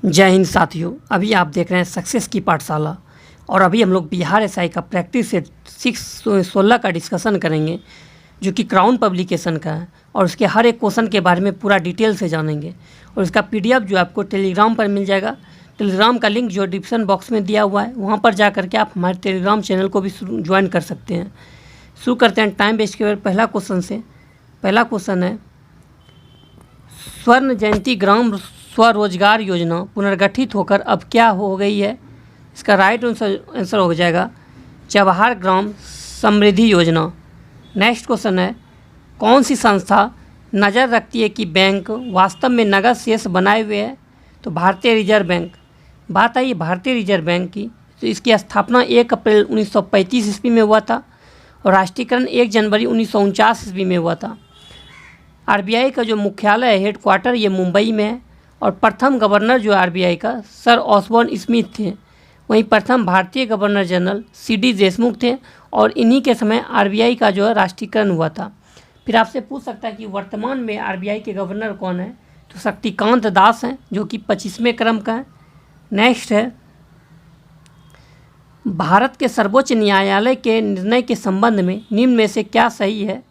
जय हिंद साथियों, अभी आप देख रहे हैं सक्सेस की पाठशाला। और अभी हम लोग बिहार एसआई का प्रैक्टिस सेट 16 का डिस्कशन करेंगे, जो कि क्राउन पब्लिकेशन का है। और उसके हर एक क्वेश्चन के बारे में पूरा डिटेल से जानेंगे। और इसका पीडीएफ जो आपको टेलीग्राम पर मिल जाएगा। टेलीग्राम का लिंक जो डिस्क्रिप्शन बॉक्स में दिया हुआ है, वहाँ पर जा करके आप हमारे टेलीग्राम चैनल को भी ज्वाइन कर सकते हैं। शुरू करते हैं टाइम वेस्ट के बाद पहला क्वेश्चन से। पहला क्वेश्चन है, स्वर्ण जयंती ग्राम स्वरोजगार योजना पुनर्गठित होकर अब क्या हो गई है? इसका राइट आंसर हो जाएगा जवाहर ग्राम समृद्धि योजना। नेक्स्ट क्वेश्चन है, कौन सी संस्था नज़र रखती है कि बैंक वास्तव में नगद शेष बनाए हुए है? तो भारतीय रिजर्व बैंक। बात आई भारतीय रिजर्व बैंक की, तो इसकी स्थापना 1 अप्रैल 1935 ईस्वी में हुआ था और राष्ट्रीयकरण 1 जनवरी 1949 ईस्वी में हुआ था। आरबीआई का जो मुख्यालय है, हेड क्वार्टर, ये मुंबई में है। और प्रथम गवर्नर जो आरबीआई का सर ऑसबॉर्न स्मिथ थे। वहीं प्रथम भारतीय गवर्नर जनरल सीडी देशमुख थे और इन्हीं के समय आरबीआई का जो है राष्ट्रीयकरण हुआ था। फिर आपसे पूछ सकता है कि वर्तमान में आरबीआई के गवर्नर कौन है? तो शक्तिकांत दास हैं, जो कि 25वें क्रम का है। नेक्स्ट है, भारत के सर्वोच्च न्यायालय के निर्णय के संबंध में निम्न में से क्या सही है?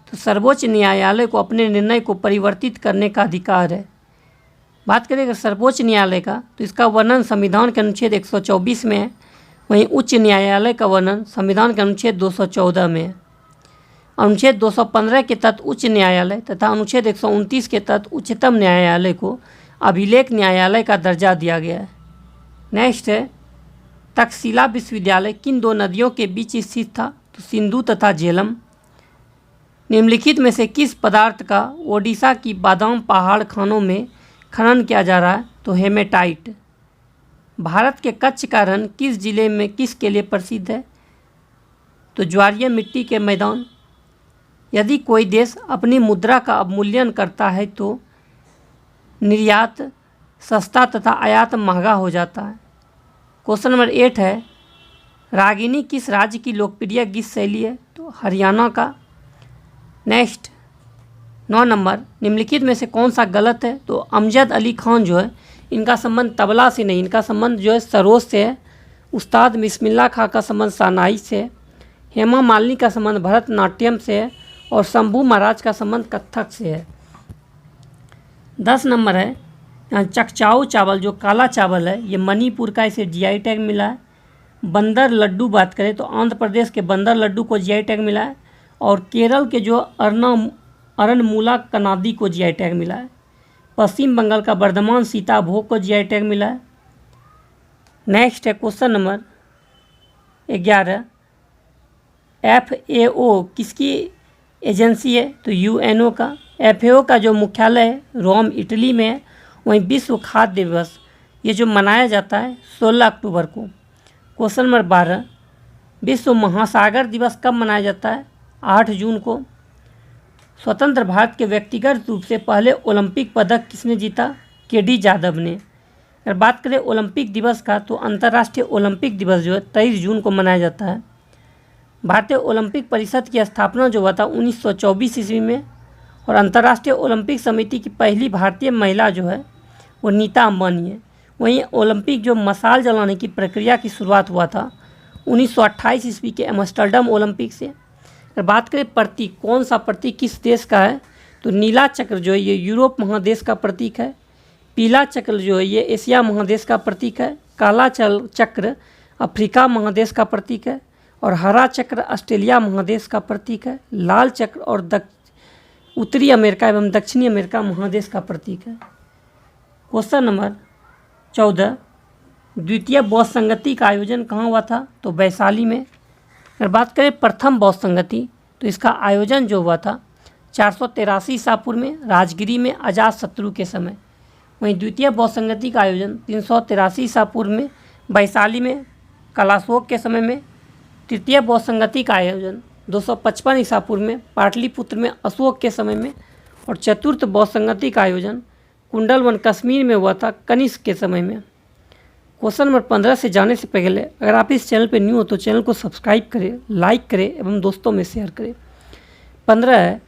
तो सर्वोच्च न्यायालय को अपने निर्णय को परिवर्तित करने का अधिकार है। बात करें अगर सर्वोच्च न्यायालय का, तो इसका वर्णन संविधान के अनुच्छेद 124 में है। वहीं उच्च न्यायालय का वर्णन संविधान के अनुच्छेद 214 में है। अनुच्छेद 215 के तहत उच्च न्यायालय तथा अनुच्छेद 129 के तहत उच्चतम न्यायालय को अभिलेख न्यायालय का दर्जा दिया गया है। नेक्स्ट है, तक्षशिला विश्वविद्यालय किन दो नदियों के बीच स्थित था? तो सिंधु तथा झेलम। निम्नलिखित में से किस पदार्थ का ओडिशा की बादाम पहाड़ खानों में खनन किया जा रहा है? तो हेमेटाइट। भारत के कच्छ का रण किस जिले में किसके लिए प्रसिद्ध है? तो ज्वारीय मिट्टी के मैदान। यदि कोई देश अपनी मुद्रा का अवमूल्यन करता है तो निर्यात सस्ता तथा आयात महंगा हो जाता है। क्वेश्चन नंबर 8 है, रागिनी किस राज्य की लोकप्रिय गीत शैली है? तो हरियाणा का। नेक्स्ट 9 नंबर, निम्नलिखित में से कौन सा गलत है? तो अमजद अली खान जो है, इनका संबंध तबला से नहीं, इनका संबंध जो है सरोज से है। उस्ताद बिस्मिल्लाह खां का संबंध सानाई से है। हेमा मालिनी का संबंध भरतनाट्यम से है और शंभू महाराज का संबंध कथक से है। 10 नंबर है, चकचाऊ चावल जो काला चावल है, ये मणिपुर का, इसे जीआई टैग मिला है। बंदर लड्डू बात करें तो आंध्र प्रदेश के बंदर लड्डू को जीआई टैग मिला है और केरल के जो अरनमूला कनादी को जीआई टैग मिला है। पश्चिम बंगाल का वर्धमान सीताभोग को जीआई टैग मिला है। नेक्स्ट है क्वेश्चन नंबर 11, FAO किसकी एजेंसी है? तो UNO का। FAO का जो मुख्यालय है रोम इटली में है। वहीं विश्व खाद्य दिवस ये जो मनाया जाता है 16 अक्टूबर को। क्वेश्चन नंबर 12, विश्व महासागर दिवस कब मनाया जाता है? 8 जून को। स्वतंत्र भारत के व्यक्तिगत रूप से पहले ओलंपिक पदक किसने जीता? KD जाधव ने। अगर बात करें ओलंपिक दिवस का, तो अंतर्राष्ट्रीय ओलंपिक दिवस जो है 23 जून को मनाया जाता है। भारतीय ओलंपिक परिषद की स्थापना जो हुआ था 1924 ईस्वी में। और अंतर्राष्ट्रीय ओलंपिक समिति की पहली भारतीय महिला जो है वो नीता अंबानी है। वहीं ओलंपिक जो मशाल जलाने की प्रक्रिया की शुरुआत हुआ था 1928 ईस्वी के एम्स्टर्डम ओलंपिक से। अगर बात करें प्रतीक, कौन सा प्रतीक किस देश का है? तो नीला चक्र जो है ये यूरोप महादेश का प्रतीक है। पीला चक्र जो है ये एशिया महादेश का प्रतीक है। काला चक्र अफ्रीका महादेश का प्रतीक है और हरा चक्र ऑस्ट्रेलिया महादेश का प्रतीक है। लाल चक्र और उत्तरी अमेरिका एवं दक्षिणी अमेरिका महादेश का प्रतीक है। क्वेश्चन नंबर 14, द्वितीय बौद्ध संगति का आयोजन कहाँ हुआ था? तो वैशाली में। अगर बात करें प्रथम बौद्ध संगति, तो इसका आयोजन जो हुआ था 483 ईसा पूर्व में राजगिरी में अजातशत्रु के समय। वहीं द्वितीय बौद्ध संगति का आयोजन 383 ईसा पूर्व में वैशाली में कलाशोक के समय में। तृतीय बौद्ध संगति का आयोजन 255 ईसा पूर्व में पाटलिपुत्र में अशोक के समय में। और चतुर्थ बौद्ध संगति का आयोजन कुंडलवन कश्मीर में हुआ था कनिष्क के समय में। क्वेश्चन नंबर 15 से जाने से पहले अगर आप इस चैनल पर न्यू हो तो चैनल को सब्सक्राइब करें, लाइक करें एवं दोस्तों में शेयर करें। 15 है,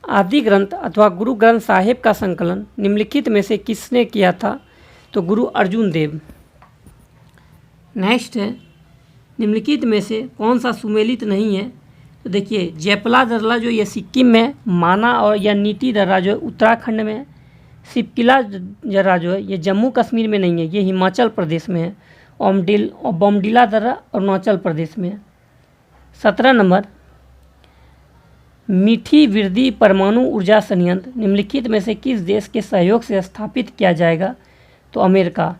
आदि ग्रंथ अथवा गुरु ग्रंथ साहिब का संकलन निम्नलिखित में से किसने किया था? तो गुरु अर्जुन देव। नेक्स्ट है, निम्नलिखित में से कौन सा सुमेलित नहीं है? तो देखिए जयपला दर्रा जो ये सिक्किम में, माना और या नीति दर्रा जो है उत्तराखंड में है, सिपकिला दर्रा जो है ये जम्मू कश्मीर में नहीं है, ये हिमाचल प्रदेश में है, और बोमडिला दर्रा अरुणाचल प्रदेश में है। 17 नंबर, मीठी वृद्धि परमाणु ऊर्जा संयंत्र निम्नलिखित में से किस देश के सहयोग से स्थापित किया जाएगा? तो अमेरिका।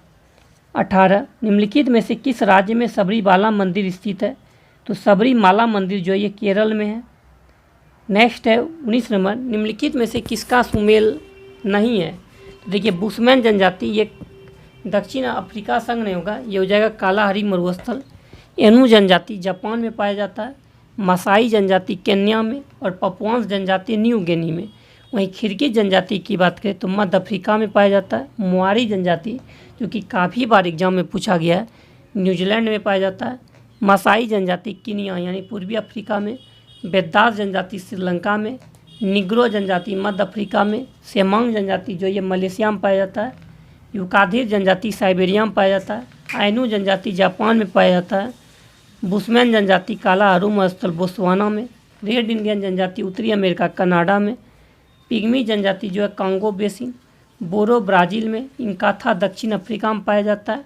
18, निम्नलिखित में से किस राज्य में सबरीमाला मंदिर स्थित है? तो सबरीमाला मंदिर जो है ये केरल में है। नेक्स्ट है 19 नंबर, निम्नलिखित में से किसका सुमेल नहीं है? तो देखिए बुशमैन जनजाति ये दक्षिण अफ्रीका संघ नहीं होगा, ये हो जाएगा कालाहारी मरुस्थल। एनू जनजाति जापान में पाया जाता है, मसाई जनजाति केन्या में, और पपुआंस जनजाति न्यू गिनी में। वहीं खिरकी जनजाति की बात करें तो मध्य अफ्रीका में पाया जाता है। मुआरी जनजाति जो कि काफ़ी बार एग्जाम में पूछा गया है, न्यूजीलैंड में पाया जाता है। मसाई जनजाति किनिया यानी पूर्वी अफ्रीका में। बेद्दास जनजाति श्रीलंका में। निग्रो जनजाति मध्य अफ्रीका में। सेमांग जनजाति जो ये मलेशिया में पाया जाता है। यूकाधिर जनजाति साइबेरिया में पाया जाता है। आइनू जनजाति जापान में पाया जाता है। बुशमैन जनजाति कालाहारू मरुस्थल बोत्सवाना में। रेड इंडियन जनजाति उत्तरी अमेरिका कनाडा में। पिग्मी जनजाति जो है कांगो बेसिन। बोरो ब्राज़ील में। इंकाथा दक्षिण अफ्रीका में पाया जाता है।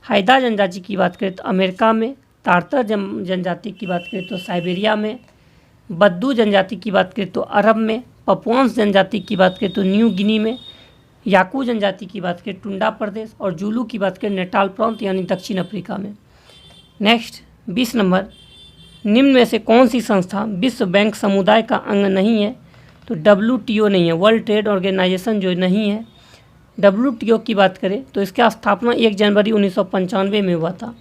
हाइदा जनजाति की बात करें तो अमेरिका में। तारतर जनजाति की बात करें तो साइबेरिया में। बद्दू जनजाति की बात करें तो अरब में। पपुआंस जनजाति की बात करें तो न्यू गिनी में। याकू जनजाति की बात करें टुंडा प्रदेश, और जूलू की बात करें नेटाल प्रांत यानी दक्षिण अफ्रीका में। नेक्स्ट 20 नंबर, निम्न में से कौन सी संस्था विश्व बैंक समुदाय का अंग नहीं है? तो WTO नहीं है, वर्ल्ड ट्रेड ऑर्गेनाइजेशन जो नहीं है। WTO की बात करें तो इसका स्थापना 1 जनवरी 1995 में हुआ था,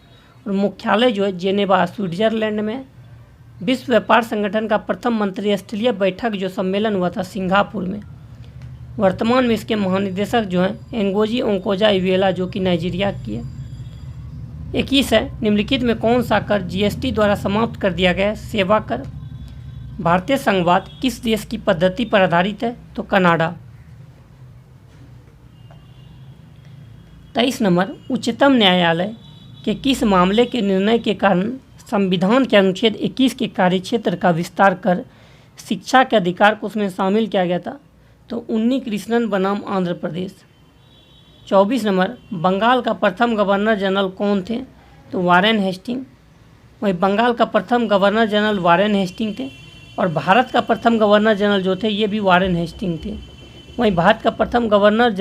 और मुख्यालय जो है जेनेवा स्विट्जरलैंड में। विश्व व्यापार संगठन का प्रथम मंत्रिस्तरीय बैठक जो सम्मेलन हुआ था सिंगापुर में। वर्तमान में इसके महानिदेशक जो हैं एंगोजी ओंकोजा इवेला जो कि नाइजीरिया की है। 21 है, निम्नलिखित में कौन सा कर GST द्वारा समाप्त कर दिया गया है? सेवा कर। भारतीय संघवाद किस देश की पद्धति पर आधारित है? तो कनाडा। 23 नंबर, उच्चतम न्यायालय के किस मामले के निर्णय के कारण संविधान के अनुच्छेद 21 के कार्यक्षेत्र का विस्तार कर शिक्षा के अधिकार को उसमें शामिल किया गया था? तो उन्नी कृष्णन बनाम आंध्र प्रदेश। 24 नंबर, बंगाल का प्रथम गवर्नर जनरल कौन थे? तो वारेन हेस्टिंग। वही बंगाल का प्रथम गवर्नर जनरल वारेन हेस्टिंग थे, और भारत का प्रथम गवर्नर जनरल जो थे ये भी वारेन हेस्टिंग थे। वहीं भारत का प्रथम गवर्नर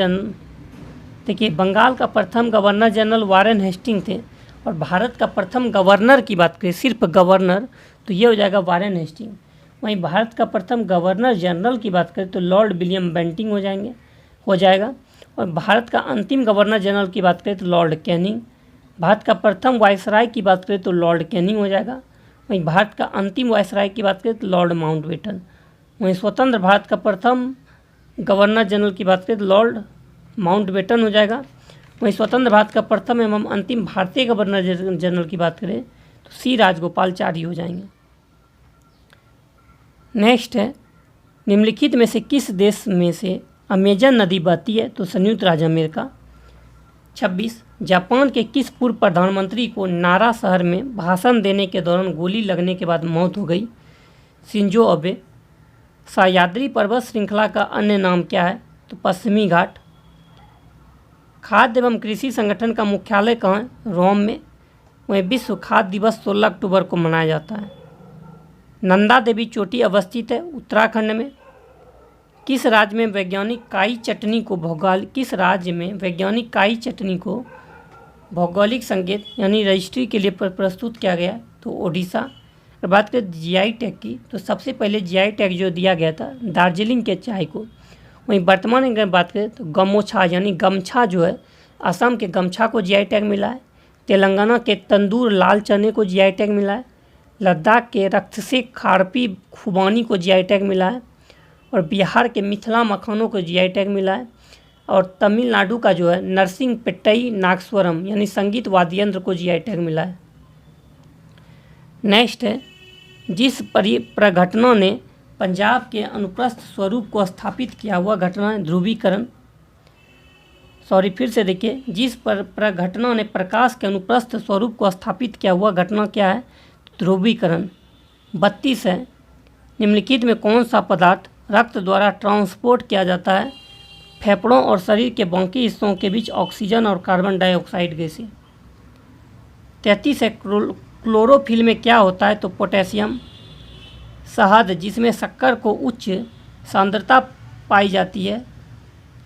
देखिए बंगाल का प्रथम गवर्नर जनरल वारेन हेस्टिंग थे, और भारत का प्रथम गवर्नर की बात करें सिर्फ गवर्नर तो ये हो जाएगा वारेन हेस्टिंग। वहीं भारत का प्रथम गवर्नर जनरल की बात करें तो लॉर्ड विलियम बेंटिंग हो जाएगा, और भारत का अंतिम गवर्नर जनरल की बात करें तो लॉर्ड कैनिंग। भारत का प्रथम वायसराय की बात करें तो लॉर्ड कैनिंग हो जाएगा। वहीं भारत का अंतिम वायसराय की बात करें तो लॉर्ड माउंटबेटन। वहीं स्वतंत्र भारत का प्रथम गवर्नर जनरल की बात करें तो लॉर्ड माउंटबेटन हो जाएगा। वहीं स्वतंत्र भारत का प्रथम एवं अंतिम भारतीय गवर्नर जनरल की बात करें तो C राजगोपालचारी हो जाएंगे। नेक्स्ट है, निम्नलिखित में से किस देश में से अमेजन नदी बहती है? तो संयुक्त राज्य अमेरिका। 26, जापान के किस पूर्व प्रधानमंत्री को नारा शहर में भाषण देने के दौरान गोली लगने के बाद मौत हो गई? Shinzo Abe. सह्याद्री पर्वत श्रृंखला का अन्य नाम क्या है? तो पश्चिमी घाट। खाद्य एवं कृषि संगठन का मुख्यालय कहाँ है? रोम में। वहीं विश्व खाद्य दिवस 16 अक्टूबर को मनाया जाता है। नंदा देवी चोटी अवस्थित है उत्तराखंड में। किस राज्य में वैज्ञानिक काई चटनी को भौगोलिक संकेत यानी रजिस्ट्री के लिए प्रस्तुत किया गया? तो ओडिशा। अगर बात करें GI टैग की तो सबसे पहले GI टैग जो दिया गया था दार्जिलिंग के चाय को। वहीं वर्तमान में अगर बात करें तो गमोछा यानी गमछा जो है असम के गमछा को GI टैग मिला है। तेलंगाना के तंदूर लाल चने को GI टैग मिला है। लद्दाख के रक्तसे खारपी खुबानी को GI टैग मिला है, और बिहार के मिथिला मखानों को GI टैग मिला है, और तमिलनाडु का जो है नरसिंह पेट्टई नागस्वरम यानी संगीत वाद्य यंत्र को GI टैग मिला है। नेक्स्ट है, जिस प्रघटना ने पंजाब के अनुप्रस्थ स्वरूप को स्थापित किया हुआ घटना है ध्रुवीकरण। फिर से देखिए, जिस पर घटना ने प्रकाश के अनुप्रस्थ स्वरूप को स्थापित किया हुआ घटना क्या है? ध्रुवीकरण। 32 है, निम्नलिखित में कौन सा पदार्थ रक्त द्वारा ट्रांसपोर्ट किया जाता है? फेफड़ों और शरीर के बाकी हिस्सों के बीच ऑक्सीजन और कार्बन डाइऑक्साइड गैसें। 33 है, क्लोरोफिल में क्या होता है? तो पोटेशियम। शहद, जिसमें शक्कर को उच्च सांद्रता पाई जाती है,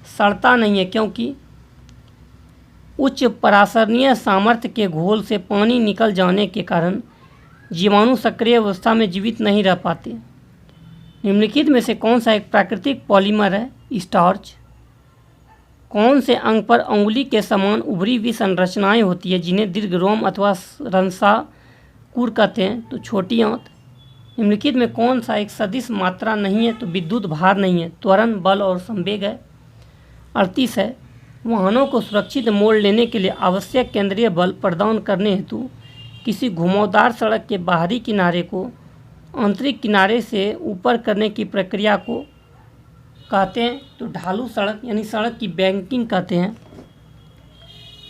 सड़ता नहीं है क्योंकि उच्च परासरणीय सामर्थ्य के घोल से पानी निकल जाने के कारण जीवाणु सक्रिय अवस्था में जीवित नहीं रह पाते। निम्नलिखित में से कौन सा एक प्राकृतिक पॉलीमर है? स्टार्च। कौन से अंग पर अंगुली के समान उभरी हुई संरचनाएं होती है जिन्हें दीर्घ रोम अथवा रंसाकुर कहते हैं? तो छोटी आंत। निम्नलिखित में कौन सा एक सदिश मात्रा नहीं है? तो विद्युत भार नहीं है, त्वरण, बल और संवेग है। 38 है, वाहनों को सुरक्षित मोड़ लेने के लिए आवश्यक केंद्रीय बल प्रदान करने हेतु किसी घुमावदार सड़क के बाहरी किनारे को आंतरिक किनारे से ऊपर करने की प्रक्रिया को कहते हैं? तो ढालू सड़क यानी सड़क की बैंकिंग कहते हैं।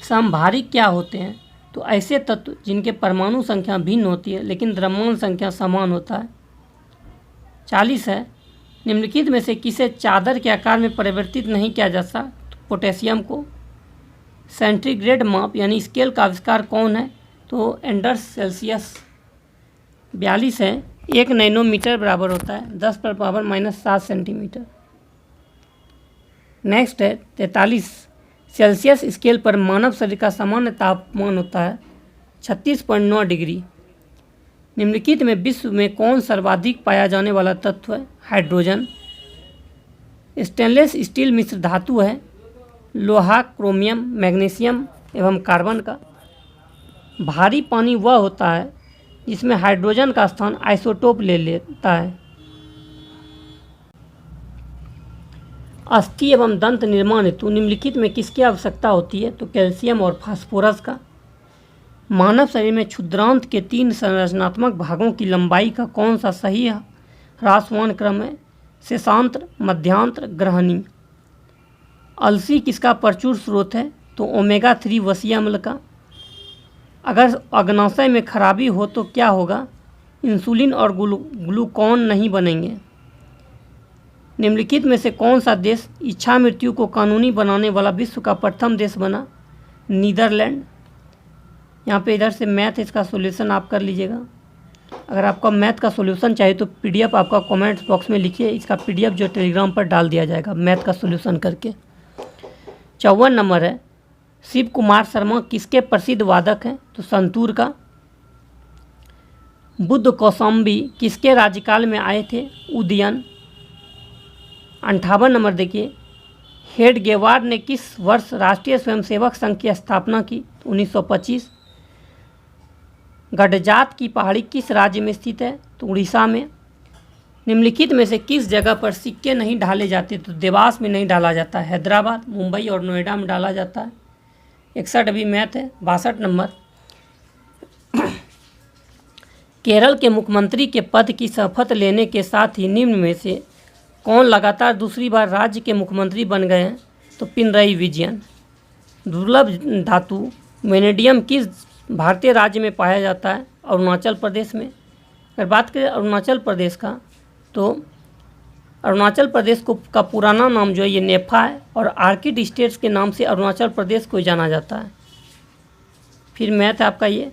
समभारिक क्या होते हैं? तो ऐसे तत्व जिनके परमाणु संख्या भिन्न होती है लेकिन द्रव्यमान संख्या समान होता है। 40 है, निम्नलिखित में से किसे चादर के आकार में परिवर्तित नहीं किया जा सकता? तो पोटेशियम को। सेंटीग्रेड माप यानी स्केल का आविष्कार कौन है? तो एंडर्स सेल्सियस। 42 है, 1 नैनोमीटर बराबर होता है 10⁻⁻7 सेंटीमीटर। नेक्स्ट है 43, सेल्सियस स्केल पर मानव शरीर का सामान्य तापमान होता है 36.9 डिग्री। निम्नलिखित में विश्व में कौन सर्वाधिक पाया जाने वाला तत्व है? हाइड्रोजन। स्टेनलेस स्टील मिश्र धातु है लोहा, क्रोमियम, मैग्नीशियम एवं कार्बन का। भारी पानी वह होता है जिसमें हाइड्रोजन का स्थान आइसोटोप ले लेता है। अस्थि एवं दंत निर्माण हेतु निम्नलिखित में किसकी आवश्यकता होती है? तो कैल्शियम और फास्फोरस का। मानव शरीर में क्षुद्रांत के 3 संरचनात्मक भागों की लंबाई का कौन सा सही ह्रासमान क्रम है? शेषांत्र, मध्यांत्र, ग्रहणी। अलसी किसका प्रचुर स्रोत है? तो ओमेगा 3 वसीय अम्ल का। अगर अग्नाशय में खराबी हो तो क्या होगा? इंसुलिन और ग्लूकॉन नहीं बनेंगे। निम्नलिखित में से कौन सा देश इच्छा मृत्यु को कानूनी बनाने वाला विश्व का प्रथम देश बना? नीदरलैंड। यहाँ पे इधर से मैथ इसका सॉल्यूशन आप कर लीजिएगा। अगर आपका मैथ का सॉल्यूशन चाहिए तो पीडीएफ आपका कमेंट्स बॉक्स में लिखिए, इसका पीडीएफ जो टेलीग्राम पर डाल दिया जाएगा मैथ का सॉल्यूशन करके। 54 नंबर है, शिव कुमार शर्मा किसके प्रसिद्ध वादक हैं? तो संतूर का। बुद्ध कौशाम्बी किसके राज्यकाल में आए थे? उदयन। 58 नंबर देखिए, हेडगेवार ने किस वर्ष राष्ट्रीय स्वयंसेवक संघ की स्थापना की? 1925। गडजात की पहाड़ी किस राज्य में स्थित है? तो उड़ीसा में। निम्नलिखित में से किस जगह पर सिक्के नहीं डाले जाते? तो देवास में नहीं डाला जाता है, हैदराबाद, मुंबई और नोएडा में डाला जाता है। 61 अभी मैथ है। 62 नंबर, केरल के मुख्यमंत्री के पद की शपथ लेने के साथ ही निम्न में से कौन लगातार दूसरी बार राज्य के मुख्यमंत्री बन गए हैं? तो पिनरई विजयन। दुर्लभ धातु वेनेडियम किस भारतीय राज्य में पाया जाता है? अरुणाचल प्रदेश में। अगर बात करें अरुणाचल प्रदेश का, तो अरुणाचल प्रदेश का पुराना नाम जो है ये नेफा है और आर्किड स्टेट्स के नाम से अरुणाचल प्रदेश को जाना जाता है। फिर मैथ है आपका ये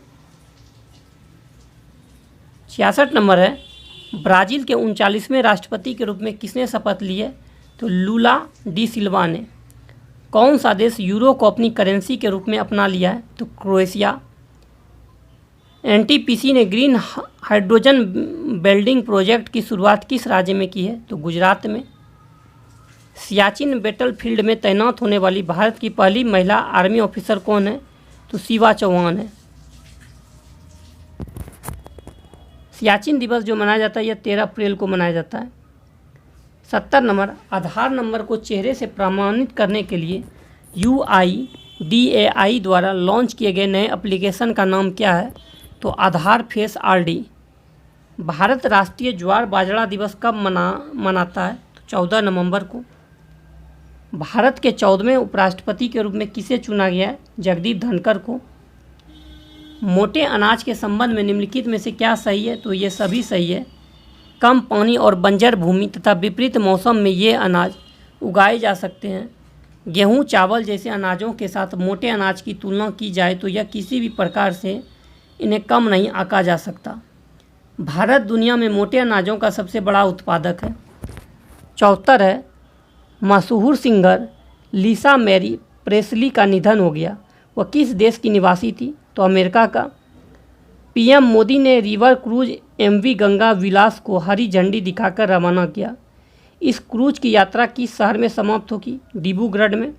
66 नंबर है, ब्राज़ील के 39वें राष्ट्रपति के रूप में किसने शपथ ली है? तो लूला डी सिल्वा ने। कौन सा देश यूरो को अपनी करेंसी के रूप में अपना लिया है? तो क्रोएशिया। एनटीपीसी ने ग्रीन हाइड्रोजन बिल्डिंग प्रोजेक्ट की शुरुआत किस राज्य में की है? तो गुजरात में। सियाचिन बैटलफील्ड में तैनात होने वाली भारत की पहली महिला आर्मी ऑफिसर कौन है? तो शिवा चौहान है। सियाचिन दिवस जो मनाया जाता है यह 13 अप्रैल को मनाया जाता है। 70 नंबर, आधार नंबर को चेहरे से प्रमाणित करने के लिए UIDAI द्वारा लॉन्च किए गए नए एप्लीकेशन का नाम क्या है? तो आधार फेस RD। भारत राष्ट्रीय ज्वार बाजरा दिवस कब मनाता है? तो 14 नवंबर को। भारत के 14वें उपराष्ट्रपति के रूप में किसे चुना गया है? जगदीप धनखड़ को। मोटे अनाज के संबंध में निम्नलिखित में से क्या सही है? तो ये सभी सही है। कम पानी और बंजर भूमि तथा विपरीत मौसम में ये अनाज उगाए जा सकते हैं। गेहूं, चावल जैसे अनाजों के साथ मोटे अनाज की तुलना की जाए तो यह किसी भी प्रकार से इन्हें कम नहीं आंका जा सकता। भारत दुनिया में मोटे अनाजों का सबसे बड़ा उत्पादक है। 74 है, मशहूर सिंगर लिसा मैरी प्रेस्ली का निधन हो गया। वह किस देश की निवासी थी? तो अमेरिका का। पीएम मोदी ने रिवर क्रूज एमवी गंगा विलास को हरी झंडी दिखाकर रवाना किया। इस क्रूज की यात्रा किस शहर में समाप्त होगी? डिब्रूगढ़ में।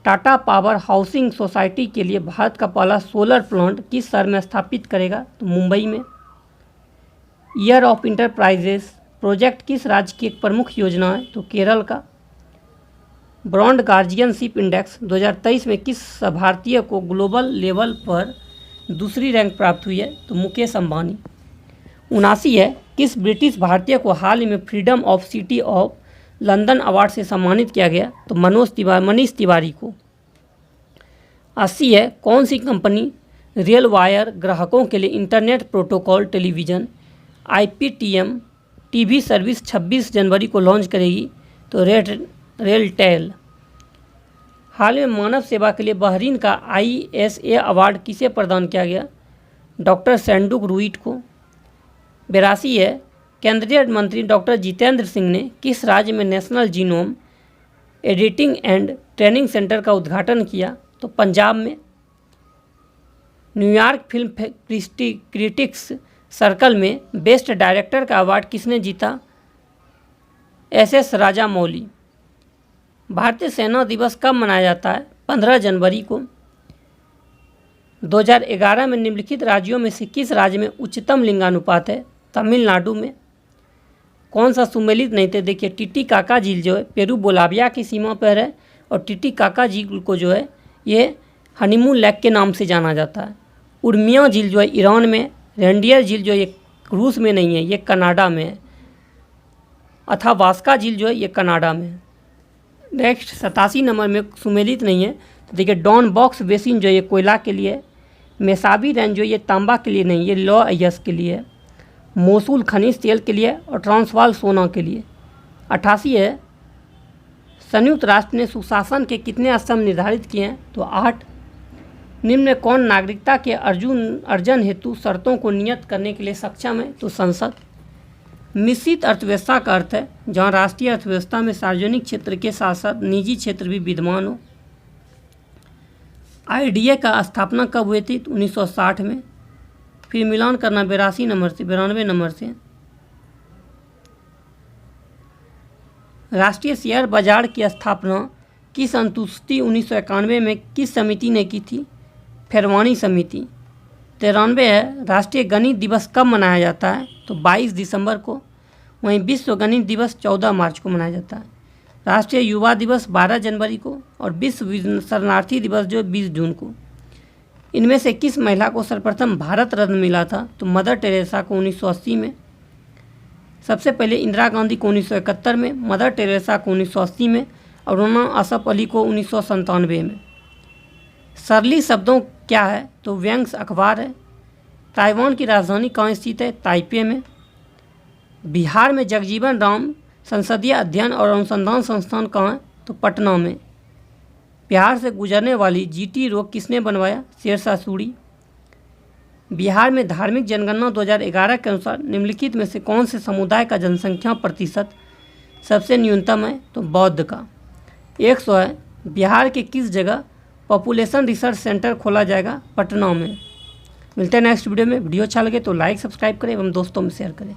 टाटा पावर हाउसिंग सोसाइटी के लिए भारत का पहला सोलर प्लांट किस शहर में स्थापित करेगा? तो मुंबई में। ईयर ऑफ इंटरप्राइजेस प्रोजेक्ट किस राज्य की एक प्रमुख योजना है? तो केरल का। ब्रॉन्ड गार्जियनशिप इंडेक्स 2023 में किस भारतीय को ग्लोबल लेवल पर दूसरी रैंक प्राप्त हुई है? तो मुकेश अंबानी। 79 है, किस ब्रिटिश भारतीय को हाल ही में freedom of city of London award से सम्मानित किया गया? तो मनीष तिवारी को। 80 है, कौन सी कंपनी रेल वायर ग्राहकों के लिए internet protocol television IPTM TV service 26 जनवरी को लॉन्च करेगी? तो रेलटेल। हाल में मानव सेवा के लिए बहरीन का ISA अवार्ड किसे प्रदान किया गया? डॉक्टर सैंडुक रूइट को। 82 है, केंद्रीय मंत्री डॉक्टर जितेंद्र सिंह ने किस राज्य में national genome editing and training centre का उद्घाटन किया? तो पंजाब में। न्यूयॉर्क फिल्म क्रिटिक्स सर्कल में बेस्ट डायरेक्टर का अवार्ड किसने जीता? SS राजामौली। भारतीय सेना दिवस कब मनाया जाता है? 15 जनवरी को। 2011 में निम्नलिखित राज्यों में से किस राज्य में उच्चतम लिंगानुपात है? तमिलनाडु में। कौन सा सुमेलित नहीं थे? देखिए, टिटिकाका झील जो है पेरू बोलाविया की सीमा पर है और टिटिकाका झील को जो है ये हनीमून लेक के नाम से जाना जाता है। उर्मिया झील जो है ईरान में, रेंडियर झील जो ये रूस में नहीं है, ये कनाडा में है। अथावास्का झील जो है ये कनाडा में है। नेक्स्ट 87 नंबर में सुमेलित नहीं है, तो देखिए डॉन बॉक्स बेसिन जो ये कोयला के लिए है। मेसाबी रेंज जो ये तांबा के लिए नहीं, ये लॉ अयस के लिए है। मोसूल खनिज तेल के लिए और ट्रांसवाल सोना के लिए। 88 है, संयुक्त राष्ट्र ने सुशासन के कितने स्तंभ निर्धारित किए हैं? तो 8। निम्न में कौन नागरिकता के अर्जन हेतु शर्तों को नियत करने के लिए सक्षम है? तो संसद। मिश्रित अर्थव्यवस्था का अर्थ है जहाँ राष्ट्रीय अर्थव्यवस्था में सार्वजनिक क्षेत्र के साथ साथ निजी क्षेत्र भी विद्यमान हो। IDA का स्थापना कब हुई थी? 1960 में। फिर मिलान करना 92 नंबर से। राष्ट्रीय शेयर बाजार की स्थापना किस अनुसूची 1991 में किस समिति ने की थी? फेरवानी समिति। 93 है, राष्ट्रीय गणित दिवस कब मनाया जाता है? तो 22 दिसंबर को। वहीं विश्व गणित दिवस 14 मार्च को मनाया जाता है। राष्ट्रीय युवा दिवस 12 जनवरी को और विश्व शरणार्थी दिवस जो 20 जून को। इनमें से किस महिला को सर्वप्रथम भारत रत्न मिला था? तो मदर टेरेसा को 1980 में। सबसे पहले इंदिरा गांधी को 1971 में, मदर टेरेसा को 1980 में और रोना असफ अली को 1997 में। सरली शब्दों क्या है? तो व्यंग्य अखबार है। ताइवान की राजधानी कहाँ स्थित है? ताइपे में। बिहार में जगजीवन राम संसदीय अध्ययन और अनुसंधान संस्थान कहाँ है? तो पटना में। बिहार से गुजरने वाली GT रोड किसने बनवाया? शेरशाह सूरी। बिहार में धार्मिक जनगणना 2011 के अनुसार निम्नलिखित में से कौन से समुदाय का जनसंख्या प्रतिशत सबसे न्यूनतम है? तो बौद्ध का। 100 है, बिहार के किस जगह पॉपुलेशन रिसर्च सेंटर खोला जाएगा? पटना में। मिलते हैं नेक्स्ट वीडियो में। वीडियो अच्छा लगे तो लाइक सब्सक्राइब करें एवं दोस्तों में शेयर करें।